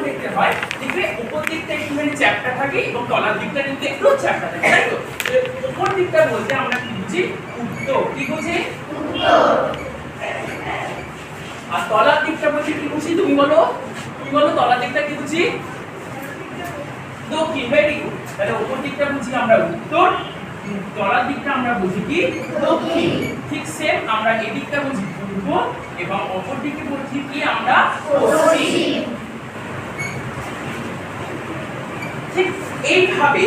দেখতে হয় দেখবে উপর দিকটা একটুখানি চ্যাপ্টা থাকে এবং তলার দিকটা কিন্তু একটু চ্যাপ্টা থাকে, তাই তো? উপর দিকটা বলতে আমরা কি বুঝি? উত্তর। কি বুঝি? উত্তর। আর তলার দিকটা বলতে কি বুঝি? তুমি বলো তলার দিকটা কি বুঝি? দক্ষিণ। Very good. তাহলে উপর দিকটা বুঝি আমরা উত্তর, তলার দিকটা আমরা বুঝি কি? দক্ষিণ। ঠিক সেম আমরা এই দিকটা বুঝি পূর্ব এবং অপর দিকে বুঝি কি? আমরা পশ্চিম। ঠিক এইভাবে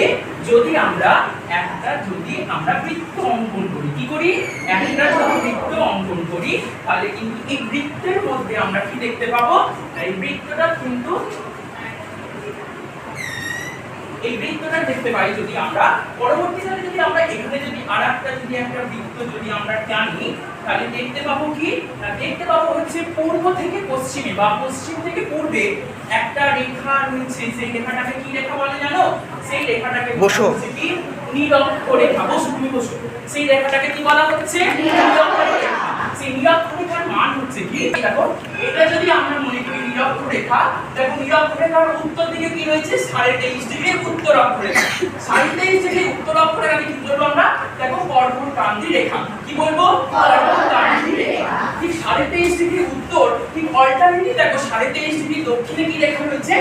যদি আমরা বৃত্ত অঙ্কন করি, কি করি? একটা যদি বৃত্ত অঙ্কন করি তাহলে কিন্তু এই বৃত্তের মধ্যে আমরা কি দেখতে পাবো? এই বৃত্তটা দেখতে পাই যদি আমরা পরবর্তীকালে যদি আমরা এখানে যদি আরেকটা যদি একটা বৃত্ত যদি আমরা টানি তাহলে দেখতে পাবো কি? দেখতে পাবো হচ্ছে পূর্ব থেকে পশ্চিমে বা পশ্চিম থেকে পূর্বে একটা রেখা রয়েছে। সেই রেখাটাকে কি রেখা বলে জানো? সেই রেখাটাকে বলা হচ্ছে কি? নিরক্ষরেখা। তুমি বসো। সেই রেখাটাকে কি বলা হচ্ছে? নিরক্ষরেখা। সেই নিরক্ষরেখার মান হচ্ছে কি? দেখো, এটা যদি আমরা মনে করি নিরক্ষরেখা, দেখো নিরক্ষরেখার উত্তর দিকে কি রয়েছে? 23.5 ডিগ্রি উত্তর অক্ষরেখা। 23.5 ডিগ্রি উত্তর অক্ষরেখাকে কি বলবো আমরা? দেখো কর্কটক্রান্তি রেখা। কি বলবো? কর্কটক্রান্তি রেখা। ঠিক 23.5 ডিগ্রি উত্তর, ঠিক অল্টারনেটলি দেখো 23.5 ডিগ্রি দক্ষিণে কি রেখা রয়েছে?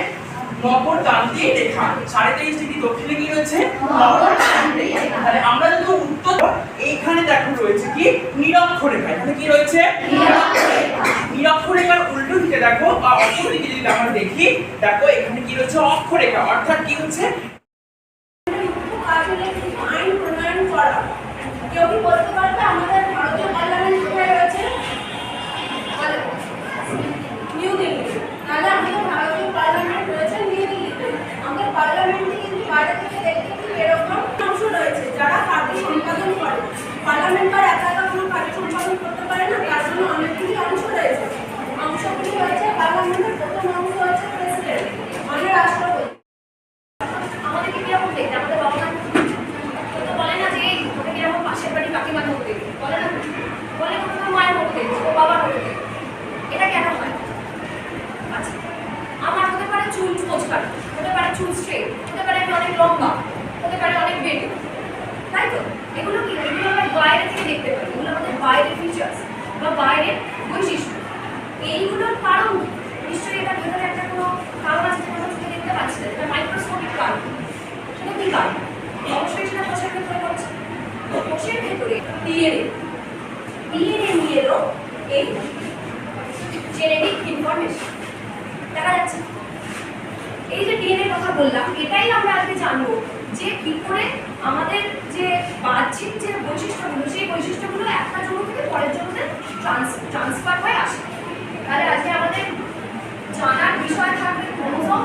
মকরক্রান্তি রেখা। 23.5 ডিগ্রি দক্ষিণে কি রয়েছে? মকরক্রান্তি রেখা। তাহলে আমরা যদি উত্তর এইখানে দেখো রয়েছে কি? নিরক্ষরেখা। এখানে কি রয়েছে? নিরক্ষরেখা। নিরক্ষরেখার উল্টো দিকে দেখো বা অপর দিকে যদি আমরা দেখি, দেখো এখানে কি রয়েছে? অক্ষরেখা। অর্থাৎ কি হচ্ছে? আইন প্রণয়ন করা। কেউ কি বলতে পারবে আমাদের ভারতীয় পার্লামেন্ট কোথায় রয়েছে? নিউ দিল্লি। তাহলে আমাদের ভারতীয় পার্লামেন্ট রয়েছে নিউ দিল্লিতে। আমাদের পার্লামেন্টে কিন্তু বাইরে থেকে দেখতে ঠিক এরকম অংশ রয়েছে যারা কার্য সম্পাদন করে। পার্লামেন্টার একা একা কোনো কার্য সম্পাদন করতে পারে না, তার জন্য অনেকগুলি অংশ রয়েছে। অংশগুলি হয়েছে পার্লামেন্টের প্রথম অংশ হচ্ছে প্রেসিডেন্ট, মানে রাষ্ট্রপতি। আমাদেরকে কিরকম দেখতে? আমাদের বাবা মা তো বলে না যে ওটা কিরকম পাশের বাড়ি কাকিমার মতো দেখতে, বলে না? বলে তোমার মায়ের মতো দেখতে, ও বাবার মতো দেখতে। এটা কেন হয়? আচ্ছা, আমার হতে পারে চুল কোচকার, হতে পারে চুল স্ট্রেট, হতে পারে আমি অনেক লম্বা, হতে পারে অনেক বেটে, তাই তো? এগুলো কি? এগুলো আমরা বাইরে থেকে দেখতে পাই। এগুলো আমাদের বাইরের ফিচার্স বা বাইরের বৈশিষ্ট্য। এইগুলোর কারণ নিশ্চয়ই এটার ভেতরে একটা কোনো কারণ আছে যেটা আমরা চোখে দেখতে পাচ্ছি না, যেটা মাইক্রোস্কোপিক কারণ। সেটা কি কারণ? অবশ্যই সেটা কোষের ভেতরে ঘটছে। কোষের ভেতরে ডিএনএ নিয়ে এলো এই জেনেটিক ইনফরমেশন। দেখা যাচ্ছে এই যে ডিএনএ কথা বললাম, এটাই আমরা আজকে জানবো যে কি করে আমাদের যে বাহ্যিক যে বৈশিষ্ট্যগুলো, সেই বৈশিষ্ট্যগুলো একটা জন্ম থেকে পরের জন্মে ট্রান্সফার হয়ে আসে। তাহলে আজকে আমাদের জানার বিষয় থাকবে ক্রোমোসোম,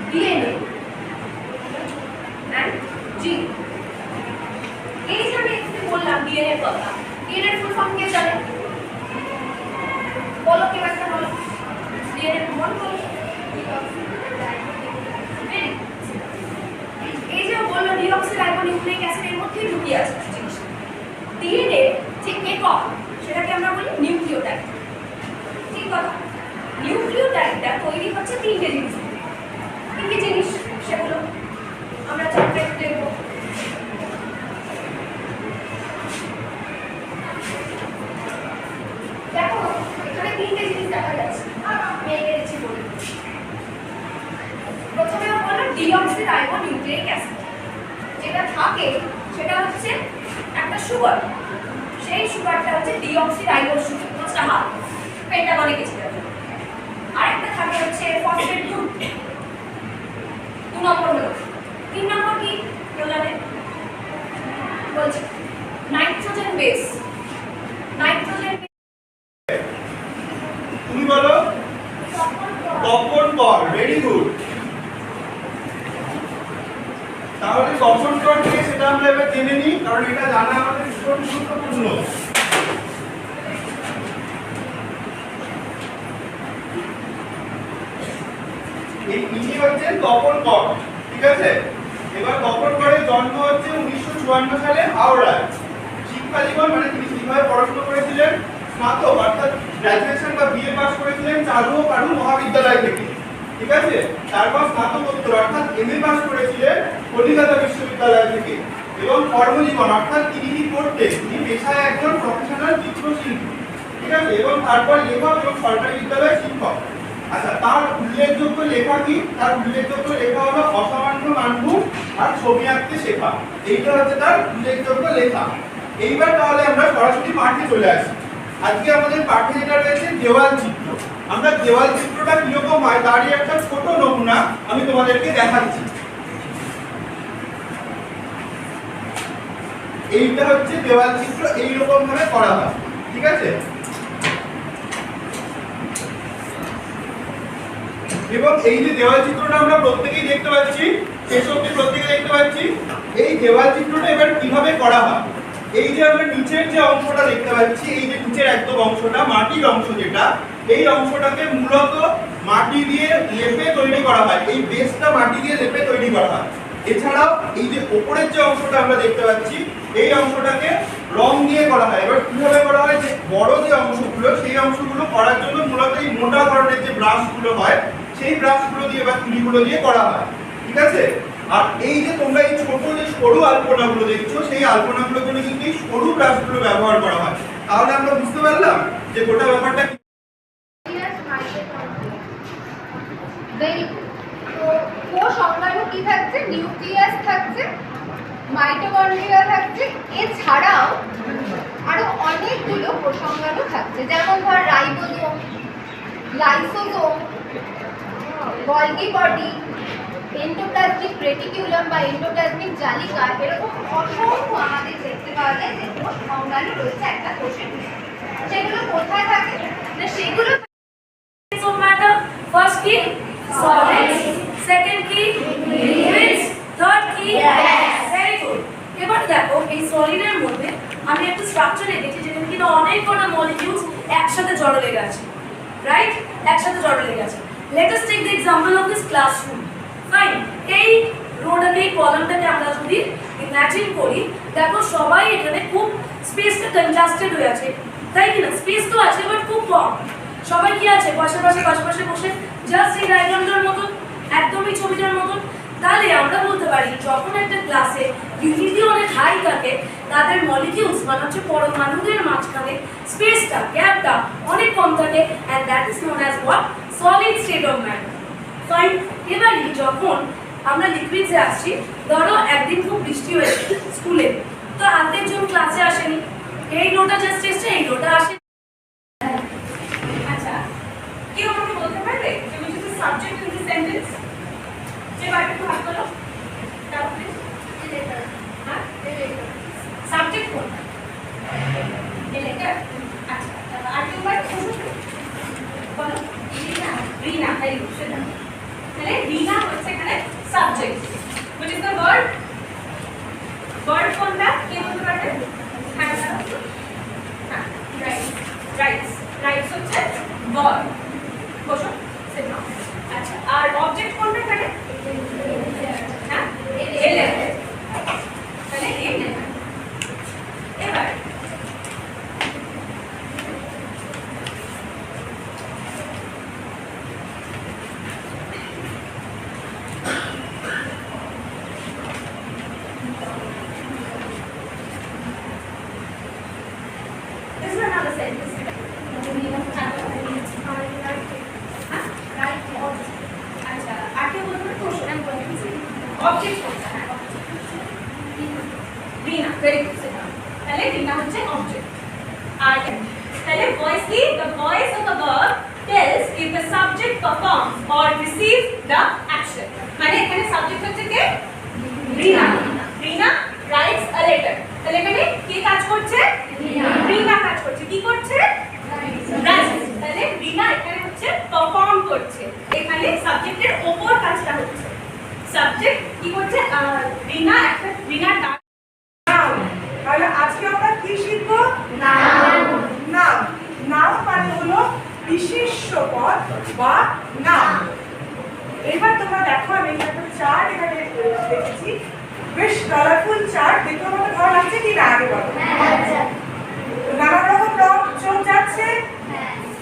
ডিএনএ এন্ড জিন। এই যে আমি একটু বললাম ডিএনএ কথা, ডিএনএ ফুল ফর্ম কে জানে? বলো, কেউ একটা বলো ডিএনএ ফুল ফর্ম বলো। এই যে বললো ডিঅক্সিরাইবোনিউক্লিক অ্যাসিড, এর মধ্যেই লুকিয়ে আছে জিনিস। ডিএনএ যে একক সেটাকে আমরা বলি নিউক্লিওটাইড। ঠিক কথা? নিউক্লিওটাইডটা তৈরি হচ্ছে তিনটে জিনিস। কি কি জিনিস সেগুলো আমরা চ্যাপ্টারে দেখব। দেখো এখানে তিনটে জিনিস দেখা যাচ্ছে, আমি এঁকে দিচ্ছি বলে। প্রথমে বললো ডিঅক্সিরাইবোনিউক্লিক অ্যাসিড, যেটা থাকে সেটা হচ্ছে একটা সুগার। সেই সুগারটা হচ্ছে ডিঅক্সিরাইবোজ সুগার, পাঁচটা হাত পেন্টাগনে গেছে। আরেকটা থাকে হচ্ছে ফসফেট গ্রুপ, 2 নম্বর হলো। 3 নম্বর কি বললাম? বলছি নাইট্রোজেন বেস। নাইট্রোজেন তুমি বলো তপন কর। Very good. তাহলে তপন কর কি সেটা আমরা এবার জেনে নিই, কারণ এটা জানা আমাদের ভীষণ গুরুত্বপূর্ণ। ইনি হচ্ছেন তপন কর, ঠিক আছে? এবার তপন করের জন্ম হচ্ছে 1954 সালে হাওড়ায়। শিক্ষা জীবন মানে তিনি কিভাবে পড়াশোনা করেছিলেন? স্নাতক অর্থাৎ গ্র্যাজুয়েশন বা বিএ পাস করেছিলেন চারু ও কারু মহাবিদ্যালয় থেকে, ঠিক আছে। তারপর স্নাতকোত্তর অর্থাৎ এমএ পাস করেছিলেন কলিকাতা বিশ্ববিদ্যালয় থেকে, এবং কর্মজীবন অর্থাৎ তিনি কি করতেন, তিনি পেশায় একজন প্রফেশনাল চিত্রশিল্পী, ঠিক আছে। এবং তারপর লেখক এবং সরকারি বিদ্যালয়ের শিক্ষক। আচ্ছা, তার উল্লেখযোগ্য লেখা কি? তার উল্লেখযোগ্য লেখা হলো অসামান্য মানভূম আর ছবি আঁকতে শেখা, এইটা হচ্ছে তার উল্লেখযোগ্য লেখা। এইবার তাহলে আমরা সরাসরি পাঠে চলে আসি। আজকে আমাদের পাঠে যেটা রয়েছে দেওয়াল চিত্র। আমরা দেওয়াল চিত্রটা কিরকম হয় তারই একটা ছোট নমুনা আমি তোমাদেরকে দেখাচ্ছি। এইটা হচ্ছে দেওয়াল চিত্র, এইরকম ভাবে করা হয়, ঠিক আছে। এবং এই যে দেওয়াল চিত্রটা আমরা প্রত্যেকেই দেখতে পাচ্ছি, শেষ অবধি প্রত্যেকে দেখতে পাচ্ছি। এই দেওয়াল চিত্রটা এবার কিভাবে করা হয়, এই যে আমরা নিচের যে অংশটা দেখতে পাচ্ছি, এই যে নিচের একদম অংশটা মাটির অংশ, যেটা এই অংশটাকে মূলত মাটি দিয়ে লেপে তৈরি করা হয়, এই বেসটা মাটি দিয়ে লেপে তৈরি করা হয়। এছাড়াও এই যে উপরের যে অংশটা আমরা দেখতে পাচ্ছি, এই অংশটাকে রং দিয়ে করা হয়। এবার কিভাবে করা হয়, যে বড় যে অংশগুলো, সেই অংশগুলো করার জন্য মূলত এই মোটা ধরনের যে ব্রাশগুলো হয়, সেই ব্রাশগুলো দিয়ে বা তুলিগুলো দিয়ে করা হয়, ঠিক আছে। আর এই যে তোমরা এই ছোট যে সরু আলপনাগুলো দেখছো, সেই আলপনাগুলোর জন্য কিন্তু এই সরু ব্রাশগুলো ব্যবহার করা হয়। তাহলে আমরা বুঝতে পারলাম যে গোটা ব্যাপারটা। তো কোষ অঙ্গাণু কি থাকছে, নিউক্লিয়াস থাকছে, মাইটোকন্ড্রিয়া থাকছে, এছাড়াও আরো অনেকগুলো কোষ অঙ্গাণু থাকছে, যেমন ধর ribosome, lysosome, Golgi body, endoplasmic reticulum বা এন্ডোপ্লাজমিক জালিকা, এরকম অসংখ্য আমাদের দেখতে পাওয়া যায় যে কোষ অঙ্গাণু রয়েছে একটা কোষের ভিতরে। সেগুলো কোথায় থাকে না, সেগুলো First key solids, second key liquids, third key gas. Very good. এবার দেখো এই সলিডের মধ্যে আমি একটা স্ট্রাকচার রেখেছি যেখানে কিন্তু অনেক কটা মলিকিউলস একসাথে জড়ো লেগে আছে, রাইট? একসাথে জড়ো লেগে আছে। Let us take the example of this classroom. Fine. এই রোডাকে, এই কলামটাকে আমরা যদি ইমাজিন করি, দেখো সবাই এখানে খুব স্পেসটা কনজাস্টেড হয়ে আছে, তাই কি না? স্পেস তো আছে বাট খুব কম। সবাই কি আছে, পাশাপাশি বসে জাস্ট এই ডায়াগ্রামটার মতন, একদমই ছবিটার মতন। তাহলে আমরা বলতে পারি যখন একটা ক্লাসে হিউমিডিটি অনেক হাই থাকে, তাদের মলিকিউলস মানে হচ্ছে পরমাণুদের মাঝখানে স্পেসটা, গ্যাপটা অনেক কম থাকে, and that is known as what? Solid state of matter. Fine. এবারে যখন আমরা লিকুইডসে আসছি, ধরো একদিন খুব বৃষ্টি হয়েছে স্কুলে, তো অর্ধেকজন ক্লাসে আসেনি, এই নোটা জাস্ট এসছে, এই নোটা আসে। আচ্ছা, কেউ আমাকে বলতে পারবে যে which is the subject in the sentence? যে বারটা একটু হাত তোলো। তারপরে হ্যাঁ, সাবজেক্ট কোনটা? লেটার। আচ্ছা, আর কেউ পারবে? বলো। রিনা, ভেরি গুড। তাহলে রিনা হচ্ছে এখানে subject, which is the word? word কোনটা? কে বলতে পারবে? হ্যাঁ, হ্যাঁ, রাইটস হচ্ছে verb। বসো, sit down। আচ্ছা, আর অবজেক্ট কোনটা এখানে? হ্যাঁ, এলিমেন্ট। তাহলে এলিমেন্ট। এবার this is another sentence. আচ্ছা, আর কেউ বলতে পারবে? অবজেক্ট কোনটা? হ্যাঁ, রিনা, ভেরি গুড। তাহলে রিনা হচ্ছে অবজেক্ট। আর তাহলে ভয়েস কি? The voice of the verb tells if the subject performs or receives the action. মানে এখানে সাবজেক্ট হচ্ছে কে? রিনা। রিনা writes a letter. তাহলে এখানে কে কাজ করছে? রিনা কাজ করছে। কি করছে? রাইট। তাহলে রিনা এখানে হচ্ছে পারফর্ম করছে, এখানে সাবজেক্টের উপর কাজটা হচ্ছে। সাবজেক্ট কি করছে? রিনা একটা রিনা নাম। তাহলে আজকে আমরা কি শিখবো? নাম। নাম মানে হলো বিশেষ্য পদ বা নাম। এবার তোমরা দেখো, আমি একটা চার্ট এখানে দেখেছি, বেশ কালারফুল চার্ট। দেখো আমাদের ভালো লাগছে কি না? আগে বলো। নানা রকম রং চোখ যাচ্ছে,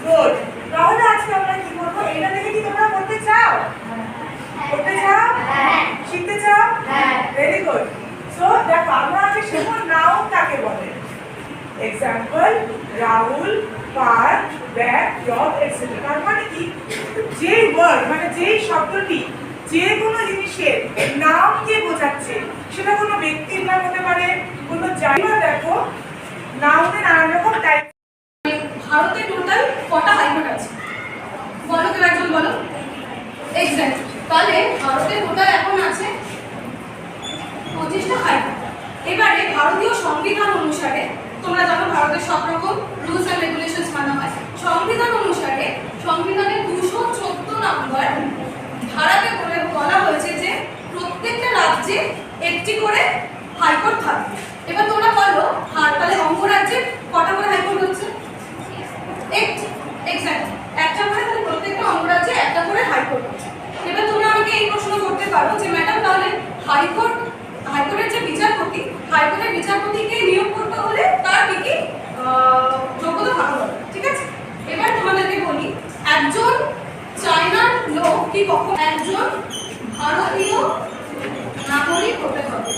গুড। তাহলে আজকে আমরা কি করবো? এটা দেখে কি তোমরা করতে চাও? করতে চাও? শিখতে চাও? Very good. সো দেখো আমরা আজকে শিখবো নাউন কাকে বলে। Example Rahul, park, bag, job etcetera. তার মানে কি, যে ওয়ার্ড মানে যেই শব্দটি যে কোনো জিনিসের নামকে বোঝাচ্ছে, সেটা কোনো ব্যক্তির নাম হতে পারে, কোনো জায়গা। দেখো নাউনের নানান রকম টাইপ। ভারতে টোটাল কটা হাইকোর্ট আছে বলো, কেউ একজন বলো। এক্স্যাক্ট। তাহলে ভারতে টোটাল এখন আছে 25টা হাইকোর্ট। এবারে ভারতীয় সংবিধান অনুসারে তোমরা জানো ভারতের সব রকম রুলস এন্ড রেগুলেশনস মানা হয়। সংবিধান অনুসারে সংবিধানের 214 নম্বর ধারাতে বলা হয়েছে যে প্রত্যেকটা রাজ্যে একটি করে হাইকোর্ট থাকবে। এবার তোমরা বলো তাহলে অঙ্গরাজ্যে কটা করে হাইকোর্ট হচ্ছে? একটি। এক্স্যাক্ট, একটা করে। তাহলে প্রত্যেকটা অঙ্গরাজ্যে একটা করে হাইকোর্ট হচ্ছে। এবার তোমরা আমাকে এই প্রশ্ন করতে পারো যে ম্যাডাম তাহলে হাইকোর্টের যে বিচারপতি, হাইকোর্টের বিচারপতিকে নিয়োগ করতে হলে তার কি কি যোগ্যতা থাকতে হবে, ঠিক আছে? এবার তোমাদেরকে বলি, একজন চায়নার লোক কি কখন একজন ভারতীয় নাগরিক হতে হবে?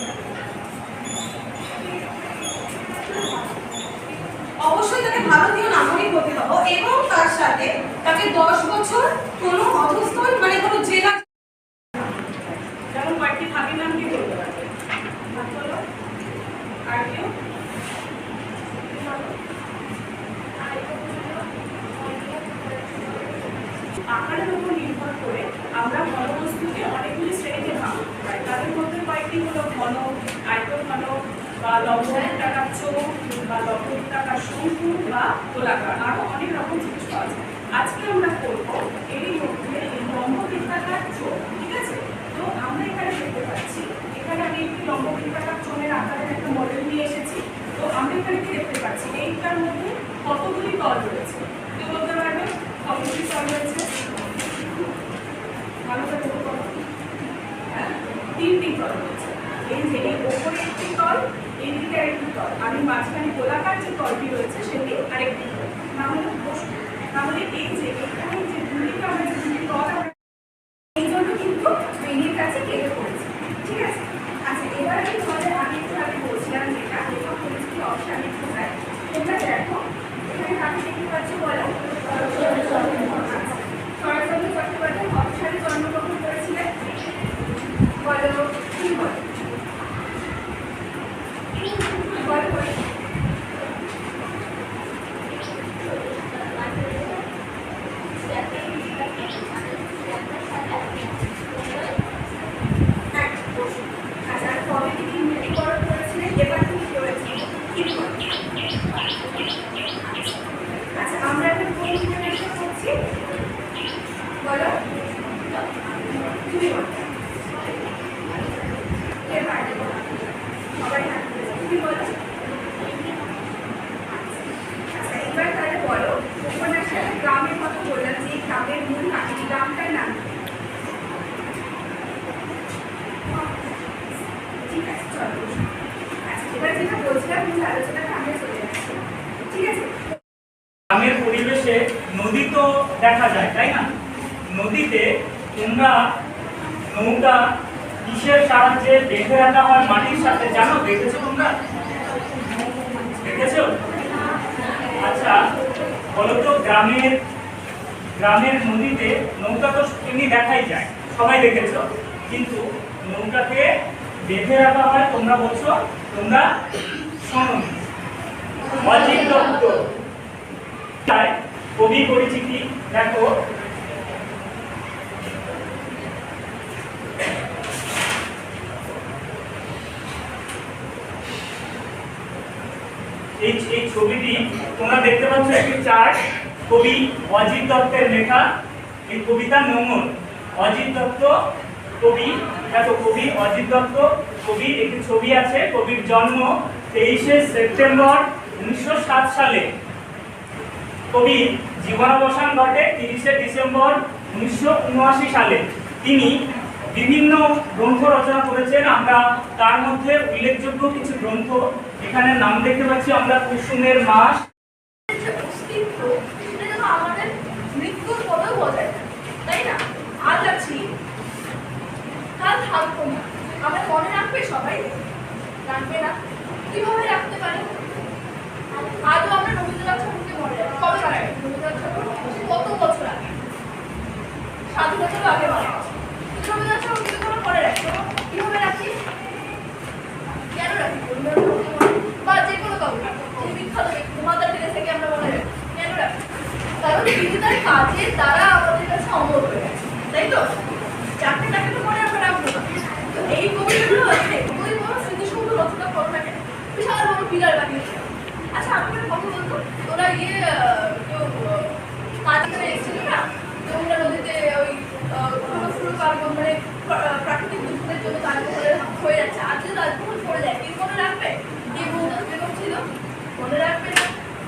অবশ্যই তাকে ভারতীয় নাগরিক হতে হবে এবং তার সাথে তাকে 10 বছর কোনো অধস্তন মানে কোনো জেলা, যেমন কয়েকটি ভাগের নাম কি বলতে পারবে? বলো। আর কেউ? আকারের উপর নির্ভর করে আমরা ঘনবস্তুকে অনেকগুলি শ্রেণীতে ভাগ করতে পারি। তাদের মধ্যে কয়েকটি হলো ঘন, আয়তন ঘন বা লম্ববৃত্তাকার চোখ বা লম্ববৃত্তাকার শঙ্কু বা গোলাকার, আরো অনেক রকম জিনিস পাওয়া যায়। আজকে আমরা করবো এরই মধ্যে এই লম্ববৃত্তাকার চোখ, ঠিক আছে? তো আমরা এখানে দেখতে পাচ্ছি, এখানে আমি একটি লম্ববৃত্তাকার চোখের আকারের একটা মডেল নিয়ে এসেছি। তো আমরা এখানে কি দেখতে পাচ্ছি, এইটার মধ্যে কতগুলি তল রয়েছে? কেউ বলতে পারবে কতগুলি তল রয়েছে? ভালো করে বলতে পারো। হ্যাঁ, 3টি তল রয়েছে। এই যে এই ওপরে একটি তল, এই দিকে আরেকটি তল, আর এই মাঝখানে গোলাকার যে তলটি রয়েছে সেটি আরেকটি তল। তাহলে এই যে এখানে যে দুদিকে আমরা যে দুটি তল আমরা এই জন্য কিন্তু ব্রেনের কাছে কেটে পড়েছে, ঠিক আছে? আচ্ছা, এবার আমি তোমাদের আমি একটু আগে বলছিলাম যেটা এটা বলেছি কি অপশানের কোথায়। তোমরা দেখো এখানে কাকে দেখতে পাচ্ছ বলো? শরৎচন্দ্র চট্টোপাধ্যায় কত সালে জন্মগ্রহণ করেছিলেন বলো? কি বলো? গ্রামের পরিবেশে নদী তো দেখা যায়, তাই না? নদীতে তোমরা নৌকা কিসের সাহায্যে বেঁধে রাখা হয় মাটির সাথে, জানো? দেখেছো তোমরা? দেখেছো? আচ্ছা বলো তো, গ্রামের নদীতে নৌকা তো এমনি দেখাই যায়, সবাই দেখেছো, কিন্তু নৌকাকে বেঁধে রাখা হয় তোমরা বলছো, তোমরা শোনো। অজিত দত্ত কবি পরিচিতি দেখো, এই ছবিটি তোমরা দেখতে পাচ্ছ একটি চার্ট, কবি অজিত দত্তের লেখা এই কবিতা নোংর। অজিত দত্ত কবি, দেখো কবি অজিত দত্ত কবি, একটি ছবি আছে। কবির জন্ম 23শে সেপ্টেম্বর 1907 সালে। কবি জীবনাবসান ঘটে 30শে ডিসেম্বর 1979 সালে। তিনি বিভিন্ন গ্রন্থ রচনা করেছেন। আমরা তার মধ্যে উল্লেখযোগ্য কিছু গ্রন্থ এখানে নাম দেখতে পাচ্ছি আমরা। কুসুমের মাস, অস্তিত্ব, এটা যেন আমাদের যায় না, তাই না? আজ আছি, কাল থাকবো না, আমরা মনে রাখবে সবাই? রাখবে না? কিভাবে রাখতে পারে? আজও আমরা রবীন্দ্রনাথ ঠাকুরকে মনে রাখি। কবে মারা গেছে রবীন্দ্রনাথ ঠাকুর? কত বছর আগে, 7 বছর আগে মারা গেছে। রবীন্দ্রনাথ ঠাকুরকে তোমরা মনে রাখি, কিভাবে রাখি? কেন রাখি রবীন্দ্রনাথ ঠাকুরকে মনে? বা যে কোনো কাউকে, এই বিখ্যাত ব্যক্তি মাদার টেরেসা থেকে আমরা মনে রাখি, কেন রাখি? কারণ তিনি তার কাজের দ্বারা আমাদের কাছে অমর হয়ে গেছে, তাই তো? চারটে টাকা তো মনে আমরা রাখবো না। তো এই কবিতাগুলো আছে, ওই বড় স্মৃতিসৌধ রচনা করো না কেন? বিশাল বড় পিলার বানিয়েছে। আচ্ছা, আমি একটা কথা বলতো, তোরা কেউ কাজ করে এসেছিল না, যমুনা নদীতে ওই ফুল কার্বন মানে প্রাকৃতিক দুর্যোগের জন্য তাজমহলে হয়ে যাচ্ছে। আর যদি তাজমহল পড়ে যায়, কে মনে রাখবে? কে মমতাজ বেগম ছিল? মনে রাখবে না,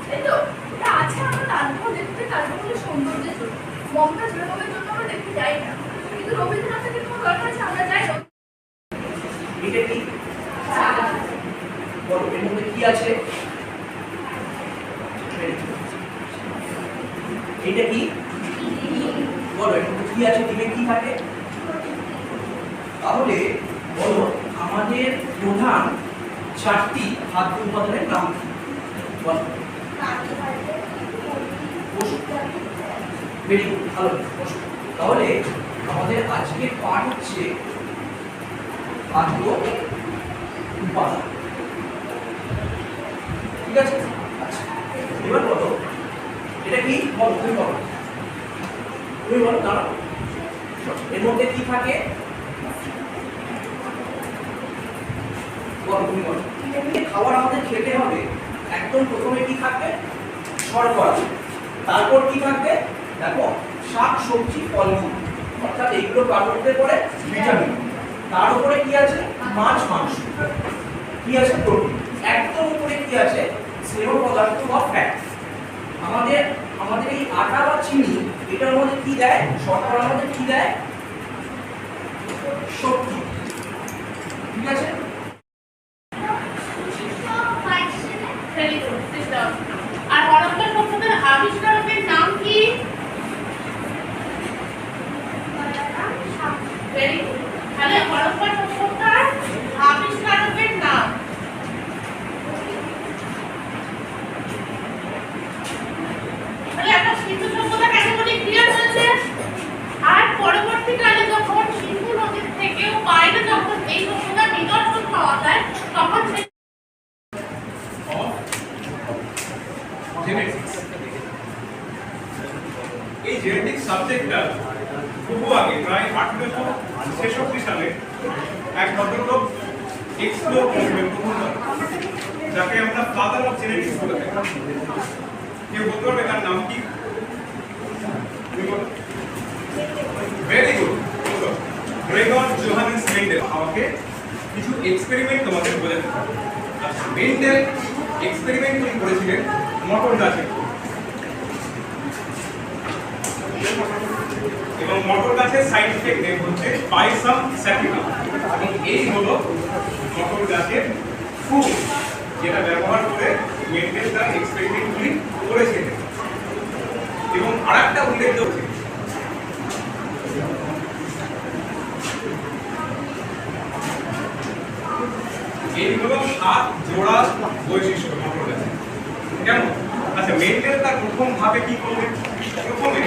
তাই তো? এটা আছে আমরা তাজমহল দেখতে, তাজমহলের সৌন্দর্যের জন্য, মমতাজ বেগমের জন্য আমরা দেখতে যাই না, কিন্তু রবীন্দ্রনাথের কোনো দরকার আছে আমরা যাই না। এটা কি বলো, এর মধ্যে কি আছে? এটা কি বলো, এর মধ্যে কি আছে? ডিমে কি থাকে? তাহলে বলো, আমাদের প্রধান 4টি খাদ্য উপাদানের নাম কি? বলো। ভেরি গুড, ভালো। তাহলে আমাদের আজকের পাঠ হচ্ছে খাদ্য উপাদান, ঠিক আছে? আচ্ছা, এবার বলো এটা কি? বলো, তুমি বলো, তুমি বলো। দাঁড়াও, এর মধ্যে কি থাকে? বলো, তুমি বলো। খাবার আমাদের খেতে হবে, একদম প্রথমে কি থাকবে? শর্করা। তারপর কি থাকবে? দেখো, শাক সবজি ফলমূল, অর্থাৎ এইগুলো কার্বোহাইড্রেটে পড়ে ভিটামিন। তার উপরে কি আছে? মাছ মাংস। কি আছে? প্রোটিন। একদম উপরে কি আছে? স্নেহ পদার্থ বা ফ্যাট। আমাদের এই আটা বা চিনি, এটার মধ্যে কি দেয়? শর্করার মধ্যে কি দেয়? শক্তি। ঠিক আছে? আর হরপ্পা সভ্যতার আবিষ্কারকের নাম কি? Very good. তাহলে হরপ্পা সভ্যতার আবিষ্কারকের নাম। তাহলে একটা সিন্ধু সভ্যতা ক্যাটাগরি ক্লিয়ার হয়েছে। আর পরবর্তীকালে যখন সিন্ধু নদীর থেকেও বাইরে যখন এই সভ্যতার নিদর্শন পাওয়া যায়, তখন এই জেনেটিক সাবজেক্টটা বহু আগে, প্রায় 1866 সালে এক ভদ্রলোক এক্সপ্লোর করেছিলেন প্রথমবার, যাকে আমরা ফাদার অফ জেনেটিক্স বলে থাকি। কেউ বলতে পারবে তার নাম কি? Very good, Gregor Johannes Mendel. আমাকে কিছু এক্সপেরিমেন্ট তোমাদের বোঝাতে হবে। মেন্ডেল এক্সপেরিমেন্ট করেছিলেন মটর গাছে, এবং মটর গাছের সাইড ইফেক্ট নেম হচ্ছে পাইসাম স্যাটিভা, এবং এই হলো মটর গাছের ফুল, যেটা ব্যবহার করে মেন্ডেল তার এক্সপেরিমেন্টগুলি করেছিলেন। এবং আরেকটা উল্লেখযোগ্য, এই হলো 7 জোড়া বৈশিষ্ট্য মটর গাছে। কেমন? আচ্ছা, মেন্ডেল তার প্রথম ভাবে কি করলেন? প্রথমে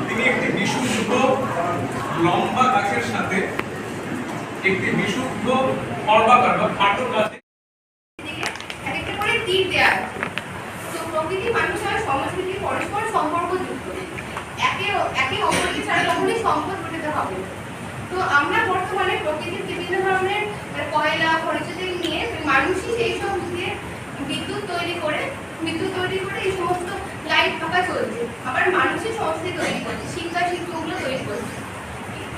তিনি একটি বিশুদ্ধ লম্বা গাছের সাথে একটি বিশুদ্ধ পর্বাকার বা খাটো গাছে একটা করে তীর দেয়া আছে। তো প্রকৃতি, মানুষ আর সংস্কৃতি পরস্পর সম্পর্কযুক্ত, একে অপরকে ছাড়া কখনোই সম্পদ ঘটাতে হবে। তো আমরা বর্তমানে প্রকৃতির বিভিন্ন ধরনের কয়লা খনিজ তেল নিয়ে মানুষই সেই সব দিয়ে বিদ্যুৎ তৈরি করে এই সমস্ত লাইট পাকা চলছে। আবার মানুষই সংস্কৃতি তৈরি করছে, শিক্ষা শিল্পগুলো তৈরি করছে।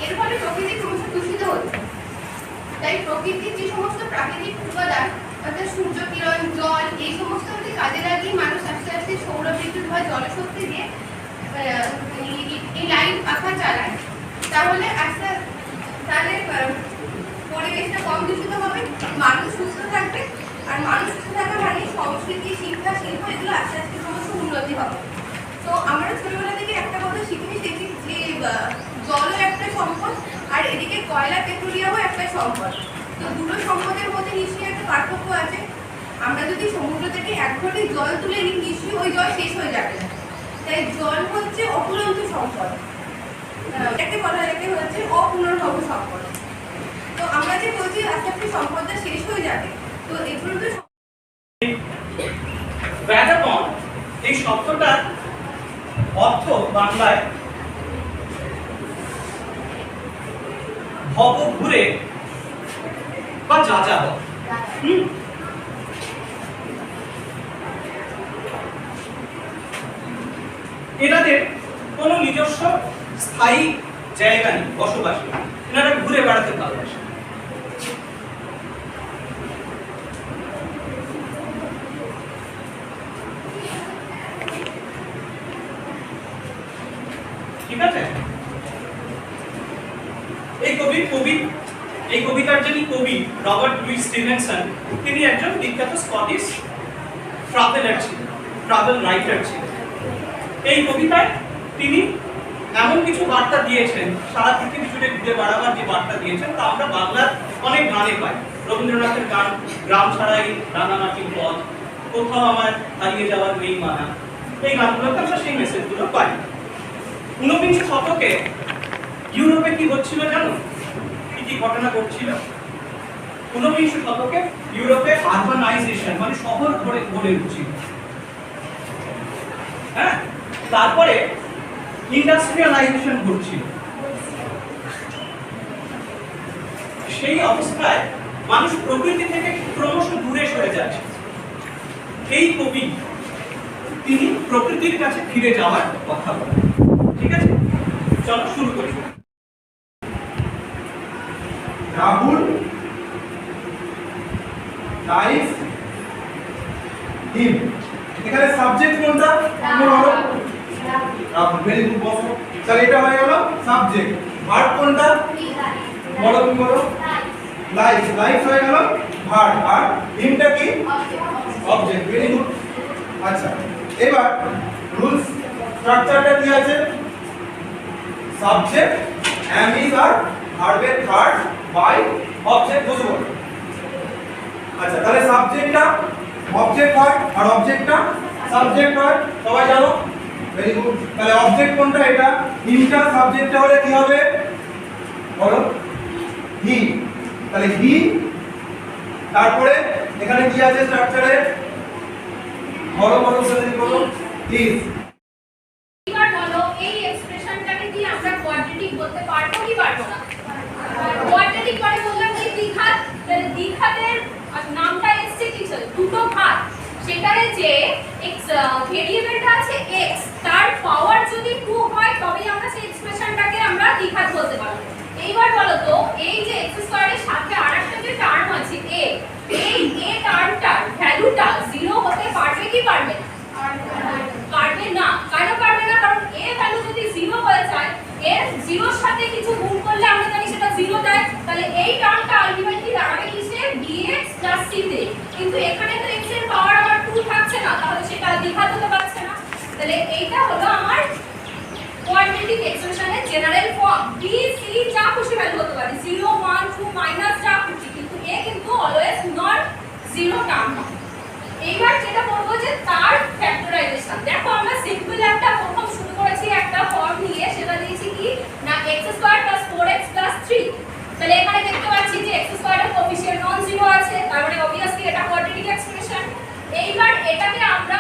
এর ফলে প্রকৃতি ক্রমশ দূষিত হচ্ছে। তাই প্রকৃতির যে সমস্ত প্রাকৃতিক উপাদান, অর্থাৎ সূর্য কিরণ, জল, এই সমস্ত কাজে লাগিয়ে মানুষ আস্তে আস্তে সৌর বিদ্যুৎ বা জলশক্তি দিয়ে এই লাইট পাখা চালায়। তাহলে পরিবেশটা কম দূষিত হবে, মানুষ সুস্থ থাকবে, আর মানুষ সুস্থ থাকা মানে সংস্কৃতি, শিক্ষা, শিল্প এগুলো আস্তে আস্তে সমস্ত উন্নতি হবে। তো আমরা ছোটবেলা থেকে জলও একটা সম্পদ, আর এদিকে কয়লা পেট্রোলিয়ামও একটা সম্পদ। তো দুটো সম্পদের মধ্যে নিশ্চয়ই একটা পার্থক্য আছে। আমরা যদি সমুদ্র থেকে 1 ঘটি জল তুলে নিই, নিশ্চয়ই ওই জল শেষ হয়ে যাবে না। তাই জল হচ্ছে অফুরন্ত সম্পদ, এটাকে বলা যাবে হচ্ছে অপুনর্ভব সম্পদ। তো আমরা যে বলছি আস্তে আস্তে সম্পদটা শেষ হয়ে যাবে, তো এগুলো তো ভ্যাগাবন্ড এই শব্দটার অর্থ বাংলায় ভব ঘুরে বা যাযাবর। এনাদের কোনো নিজস্ব স্থায়ী জায়গা নেই, বসবাস নেই, এনারা ঘুরে বেড়াতে ভালোবাসে। ঠিক আছে, এই কবিতার যিনি কবি রবার্ট লুই স্টিভেনসন, তিনি একজন বিখ্যাত স্কটিশ ট্রাভেল রাইটার ছিলেন। এই কবিতায় তিনি এমন কিছু বার্তা দিয়েছেন, সারা পৃথিবী জুড়ে ঘুরে বেড়াবার যে বার্তা দিয়েছেন তা আমরা বাংলার অনেক গানে পাই। রবীন্দ্রনাথের গান গ্রাম ছাড়াই রাঙামাটির পথ, কোথাও আমার হারিয়ে যাওয়ার নেই মানা, এই গানগুলোতে আমরা সেই মেসেজগুলো পাই। 19 শতকে ইউরোপে কি হচ্ছিল জানো? কি ঘটনা ঘটছিল? 19 শতকে ইউরোপে আরবানাইজেশন মানে শহর গড়ে উঠছিল। হ্যাঁ, তারপরে ইন্ডাস্ট্রিয়ালাইজেশন ঘটছিল। সেই অবস্থায় মানুষ প্রকৃতি থেকে ক্রমশ দূরে সরে যাচ্ছে। এই কবি তিনি প্রকৃতির কাছে ফিরে যাওয়ার কথা বলেন। ঠিক আছে, চলো শুরু করি। রাহুল লাইফ হিম, এখানে সাবজেক্ট কোনটা? রাহুল, ভেরি গুড, বসো। তাহলে এটা হয়ে গেল সাবজেক্ট। ভার্ব কোনটা? বলো, তুমি বলো। লাইফ, লাইফ হয়ে গেল ভার্ব, আর হিমটা কি? Object, very good. আচ্ছা, এবার রুলস স্ট্রাকচারটা কি আছে? সাবজেক্ট am is আর ভার্বের থার্ড বাই অবজেক্ট, বুঝবো। আচ্ছা, তাহলে সাবজেক্টটা অবজেক্ট হয় আর অবজেক্টটা সাবজেক্ট হয়, সবাই জানো? Very good. তাহলে অবজেক্ট কোনটা? এটা। হিমটা সাবজেক্টটা হলে কি হবে বলো? হি। তাহলে হি, তারপরে এখানে কি আছে স্ট্রাকচারে? বলো বলো সেটা বলো প্লিজ। এবার বলো এই এক্সপ্রেশনটাকে কি আমরা কোয়াড্রেটিক বলতে পারবো কি পারবো না? কোয়াড্রেটিক মানে বললাম কি দ্বিঘাত, তাহলে দ্বিঘাতের নামটা এসছে কি? দুটো ঘাত, সেখানে যে x ভেরিয়েবলটা আছে x, তার পাওয়ার যদি 2 হয় তবেই আমরা সেই এক্সপ্রেশনটাকে আমরা দ্বিঘাত বলতে পারবো। এইবার বলো তো এই যে x স্কয়ারের সাথে আরেকটা যে টার্ম আছে a, এই a টার্মটার ভ্যালুটা 0 হতে পারবে কি পারবে না? পারবে না। কেন পারবে না? কারণ a ভ্যালু যদি 0 হয়ে যায়, এর 0 এর সাথে কিছু গুণ করলে আমরা জানি সেটা 0 দেয়, তাহলে এই টার্মটা আলটিমেটলি দাঁড়াবে কিসে? bx c তে। কিন্তু এখানে তো x এর পাওয়ার আবার 2 থাকছে না, তাহলে সেটা দ্বিঘাত হতে পারছে না। তাহলে এইটা হলো আমার কোয়াড্রেটিক এক্সপ্রেশনের জেনারেল ফর্ম। b c যা খুশি ভ্যালু হতে পারে, 0 1 2 মাইনাস যা খুশি, কিন্তু a কিন্তু অলওয়েজ নট 0 টার্ম। এইবার যেটা করবো যে তার ফ্যাক্টরাইজেশন। দেখো আমরা সিম্পল একটা প্রথম শুরু করেছি একটা ফর্ম নিয়ে, সেটা দিয়েছি কি না x² + 4x + 3। তাহলে এখানে দেখতে পাচ্ছি যে x² এর কোএফিসিয়েন্ট নন জিরো আছে, তার মানে obviously এটা কোয়াড্রেটিক এক্সপ্রেশন। এইবার এটাকে আমরা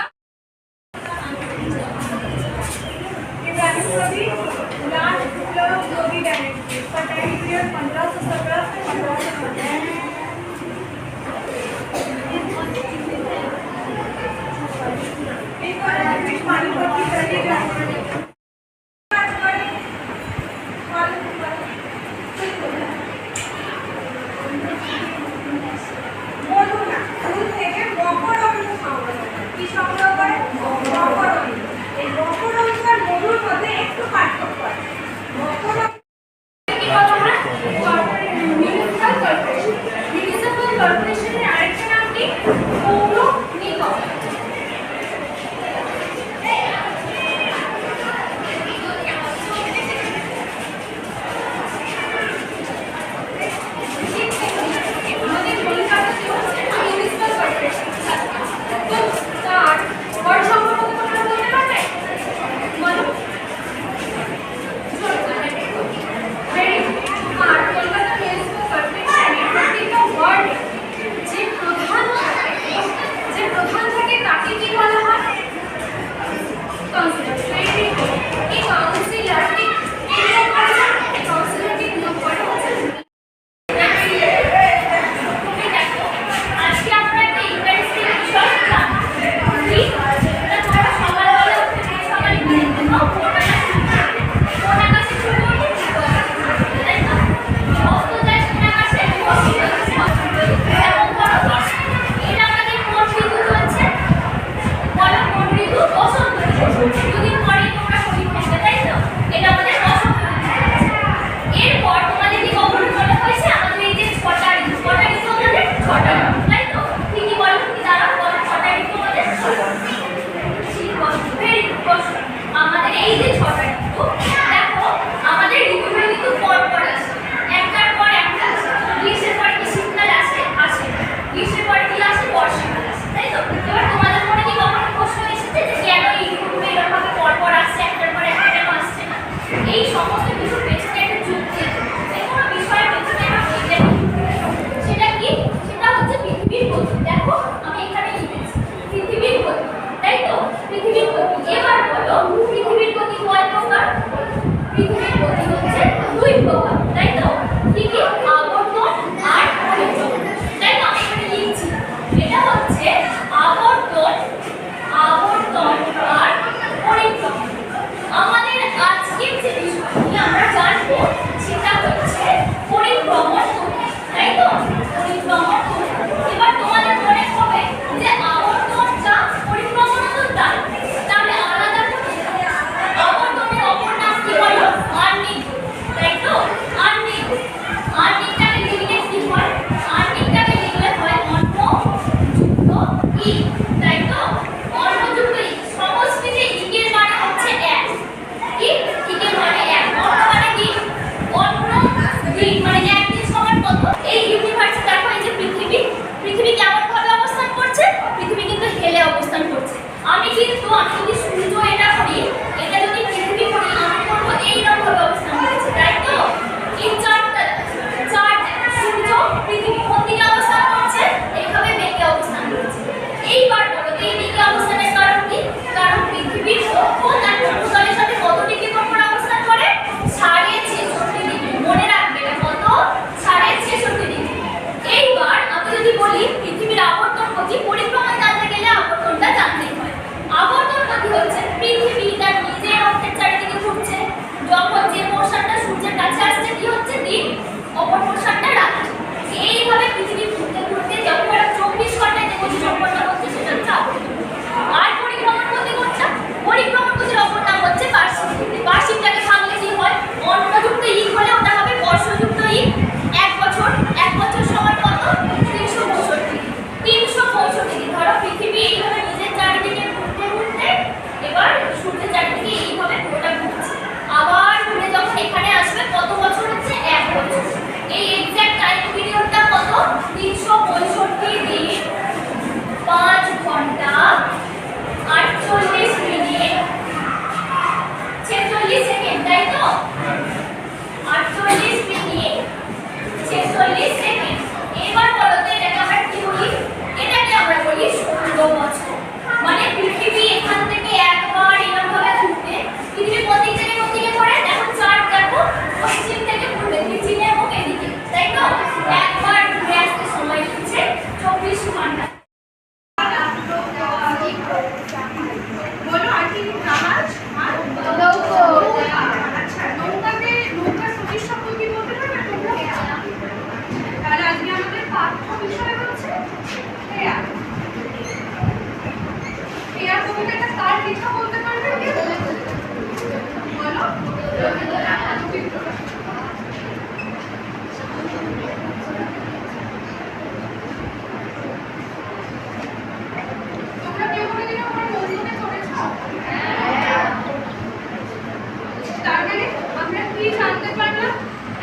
কি জানতে পারলাম?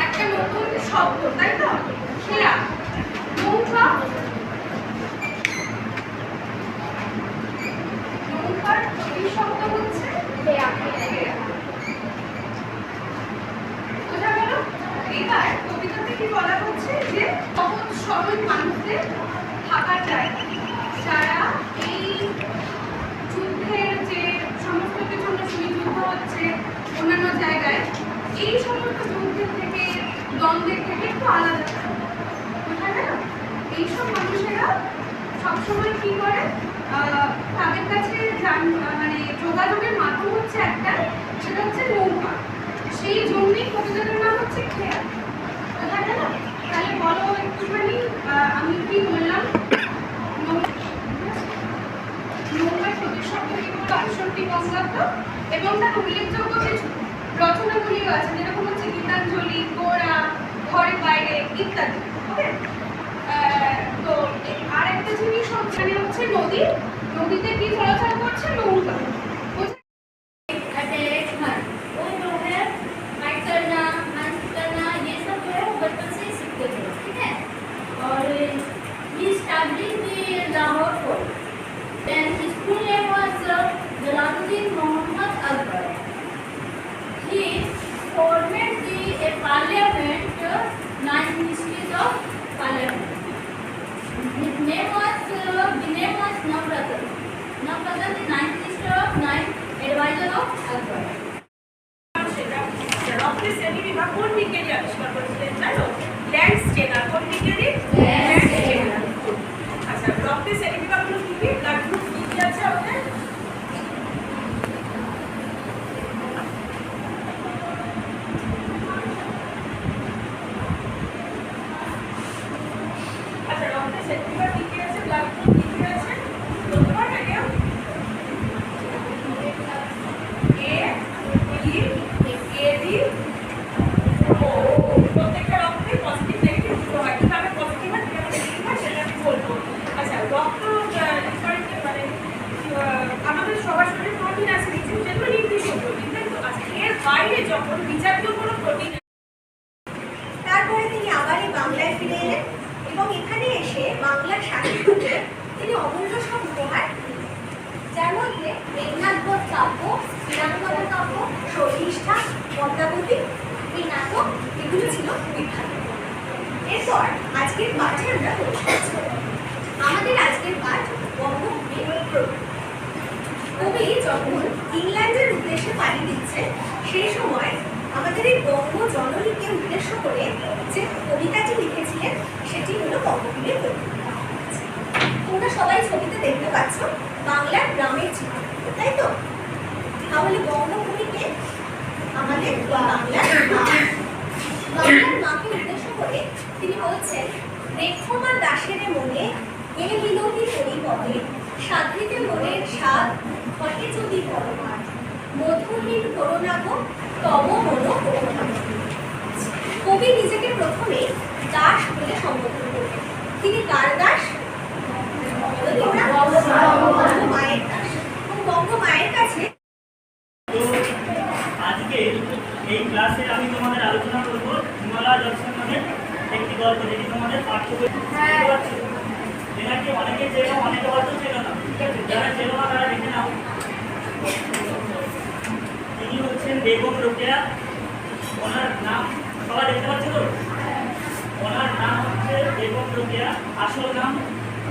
একটা নতুন শব্দ, তাই তো? খেয়া, নৌকা, নৌকার প্রতি শব্দ হচ্ছে খেয়া। বোঝা গেল? এবার কবিতাতে কি বলা হচ্ছে যে সহজ সরল মানুষদের থাকার জায়গা, যারা এই যুদ্ধের যে সমস্ত কিছু যুদ্ধ হচ্ছে অন্যান্য জায়গায়, এই সমস্ত যুদ্ধের থেকে দ্বন্দ্বের থেকে একটু আলাদা, বোঝা গেল? এইসব মানুষেরা সবসময় কি করে, তাদের কাছে মানে যোগাযোগের মাধ্যম হচ্ছে একটা, সেটা হচ্ছে নৌকা। সেই জন্যই কবিতাটার নাম হচ্ছে খেয়া। বোঝা গেল? তাহলে বলো একটুখানি আমি কি বললাম। নৌকার প্রতিশব্দ কি বলবো? ৬২ বঙ্গাব্দ, এবং তার উল্লেখযোগ্য কিছু রচনাগুলিও আছে, যেরকম হচ্ছে গীতাঞ্জলি, গোরা, ঘরে বাইরে ইত্যাদি। ওকে, তো আর একটা জিনিস হচ্ছে নদী, নদীতে কি চলাচল করছে? নৌকা। वो जो है हाइक करना, हंस करना, ये सब जो है वो बचपन से ही सीखते थे, ठीक है। और he established the Lahore Fort and his full name was Jalaluddin Muhammad Akbar. He formed a parliament, 9 ministries of parliament. His name was Navratna. Navratna, the 9th minister of 9th advisor of Akbar. রক্তের শ্রেণীবিভাগ কোন বিজ্ঞানী আবিষ্কার করেছিলেন জানো? Lance স্টেনার। কোন বিজ্ঞানী? আচ্ছা, রক্তের শ্রেণীবিভাগগুলো কি কি? ব্লাড গ্রুপ কি কি আছে আমাদের? আচ্ছা, রক্তের শ্রেণীবিভাগ কি কি আছে? ব্লাড গ্রুপ কি কি আছে? বলতে পারবে কেউ? প্রত্যেকটা রক্তে পজিটিভ নেগেটিভ দুটো হয়। কিভাবে পজিটিভ হয় কিভাবে নেগেটিভ হয় সেটা আমি বলবো। আচ্ছা, রক্ত মানে আমাদের সবার শরীরে প্রোটিন আছে কিছু, যেগুলো নির্দিষ্ট প্রোটিন, তাই তো? আচ্ছা, এর বাইরে যখন বিচারীয় কোনো প্রোটিন, তারপরে তিনি আবার এই বাংলায় ফিরে এলেন এবং এখানে এসে বাংলার সাহিত্যকে তিনি অমূল্য সব উপহার, যার মধ্যে মেঘনাথবধ কাব্য, শ্রীরামকথা কাব্য, শর্মিষ্ঠা, পদ্মাবতী, এই নাটক, এগুলো ছিল বিখ্যাত। এরপর আজকের পাঠে আমরা প্রবেশ করব। আমাদের আজকের পাঠ বঙ্গভূমির প্রকৃতি। কবি যখন ইংল্যান্ডের উদ্দেশ্যে পাড়ি দিচ্ছে, সেই সময় আমাদের এই বঙ্গ জননীকে উদ্দেশ্য করে যে কবিতাটি লিখেছিলেন সেটি হলো বঙ্গভূমির প্রকৃতি। তোমরা সবাই ছবিতে দেখতে পাচ্ছ বাংলার গ্রামের চিত্র, তাই তো? তাহলে বঙ্গভূমিকে আমাদের বাংলার মাকে উদ্দেশ্য করে তিনি বলছেন, রেখমান দাসের মনে এ মিনতি পরিপদে, সাধিতে মনের স্বাদ ঘটে যদি পরমার, মধুহীন করোনাগ তব মন করোনা। কবি নিজেকে প্রথমে দাস বলে সম্বোধন করবেন। তিনি কার দাস? বঙ্গমায়ের দাস। বঙ্গমায়ের কাছে আজকে এই ক্লাসে আমি তোমাদের আলোচনা করব হিমালয় দর্শন নামের একটি গল্প, যেটি তোমাদের পাঠ্য বই। যেটাকে অনেকে চেনো, অনেকে হয়তো চেনো না, ঠিক আছে? যারা চেনো না তারা দেখে নাও। তিনি হচ্ছেন বেগম রোকেয়া। ওনার নাম সবাই দেখতে পাচ্ছ তো? ওনার নাম হচ্ছে বেগম রোকেয়া, আসল নাম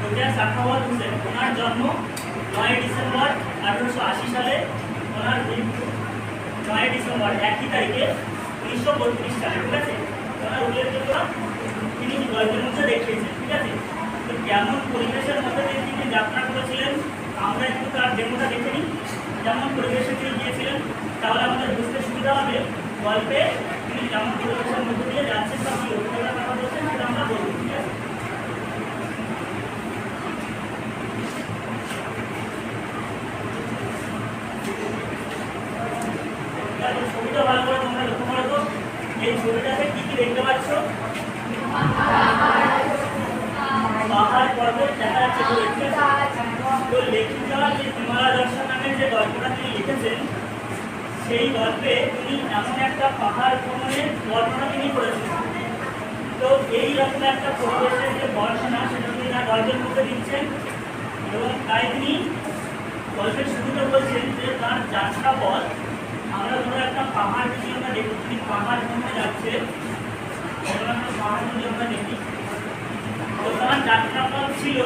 রোকেয়া সাখাওয়াত হোসেন। ওনার জন্ম 9 ডিসেম্বর 1880 সালে। ওনার মৃত্যু 9 ডিসেম্বর একই তারিখে 1932 সালে, ঠিক আছে? ওনার উল্লেখযোগ্য তিনি গল্পের মধ্যে দেখিয়েছেন, ঠিক আছে? তো কেমন পরিবেশের মধ্যে দিয়ে তিনি যাত্রা করেছিলেন আমরা একটু তার ডেমোটা দেখে নিই। যেমন পরিবেশে তিনি গিয়েছিলেন, তাহলে আমাদের বুঝতে সুবিধা হবে গল্পে তিনি কেমন পরিবেশের মধ্যে দিয়ে যাচ্ছেন বা কি অভিজ্ঞতার কথা বলছেন সেটা আমরা বলবো, ঠিক আছে? ছবিটা ভালো করে তোমরা লক্ষ্য করো তো। এই ছবিটাতে কি কি দেখতে পাচ্ছ? পাহাড় পর্বত দেখা যাচ্ছে, তো লেখিকা যে হিমালয় দর্শন নামের যে গল্পটা তিনি লিখেছেন, সেই গল্পে তিনি এমন একটা পাহাড় ভ্রমণের বর্ণনা তিনি করেছেন। তো এই রকম একটা পরিবেশের যে বর্ণনা সেটা তিনি তার গল্পের মধ্যে দিচ্ছেন এবং তাই তিনি গল্পের শুরুতে বলছেন যে তার যাত্রা পথ আমরা ধরো একটা পাহাড় যদি আমরা দেখি, তিনি পাহাড় ভ্রমণে যাচ্ছে, পাহাড় যদি আমরা দেখি, তো তার যাত্রা পথ ছিল